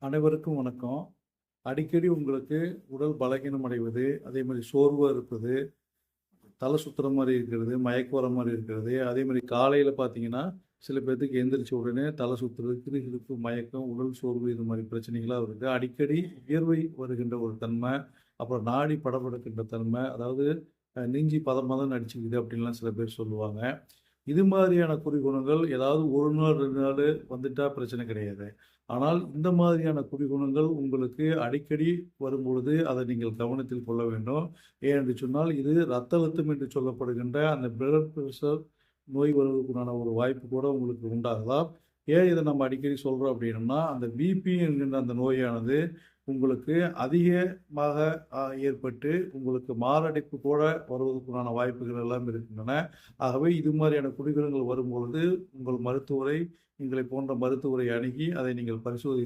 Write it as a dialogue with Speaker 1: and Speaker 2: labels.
Speaker 1: அனைவருக்கும் வணக்கம். அடிக்கடி உங்களுக்கு உடல் பலகீனம் அடைவது, அதே மாரி சோர்வா இருப்பது, தலை சுத்துற மாரி இருக்கிறது, மயக்கம் வர மாரி இருக்கிறது. அதே மாரி காலையில பார்த்தீங்கன்னா, சில பேத்துக்கு எந்திரிச்ச உடனே தலை சுத்துறது, கிறுகிறுப்பு, மயக்கம், உடல் சோர்வு இது மாரி பிரச்சனைகள்லாம் வருது. அடிக்கடி வியர்வை வருகின்ற ஒரு தன்மை, அப்புறம் நாடி படபடக்கின்ற தன்மை, அதாவது நெஞ்சு பதன்னு அடிச்சுக்குது அப்படின்லாம் சில பேர் சொல்லுவாங்க. இது மாதிரியான குறிகுணங்கள் ஏதாவது 1 நாள், 2 நாளு வந்துட்டா பிரச்சனை கிடையாது. ஆனால் இந்த மாதிரியான குறிகுணங்கள் உங்களுக்கு அடிக்கடி வரும்பொழுது, அதை நீங்கள் கவனத்தில் கொள்ள வேண்டும். ஏனென்று சொன்னால், இது இரத்த அழுத்தம் என்று சொல்லப்படுகின்ற அந்த பிளட் பிரஷர் நோய் வருவதற்குண்டான ஒரு வாய்ப்பு கூட உங்களுக்கு உண்டாகலாம். ஏன் இதை நம்ம அடிக்கடி சொல்றோம் அப்படின்னம்னா, அந்த பிபி என்கின்ற அந்த நோயானது உங்களுக்கு அதிகமாக ஏற்பட்டு, உங்களுக்கு மாரடைப்பு கூட வருவதற்குண்டான வாய்ப்புகள் எல்லாம் இருக்கின்றன. ஆகவே இது மாதிரியான குறிகுணங்கள் வரும்பொழுது, உங்கள் மருத்துவரை எங்களைப் போன்ற மருத்துவரை அணுகி, அதை நீங்கள் பரிசோதி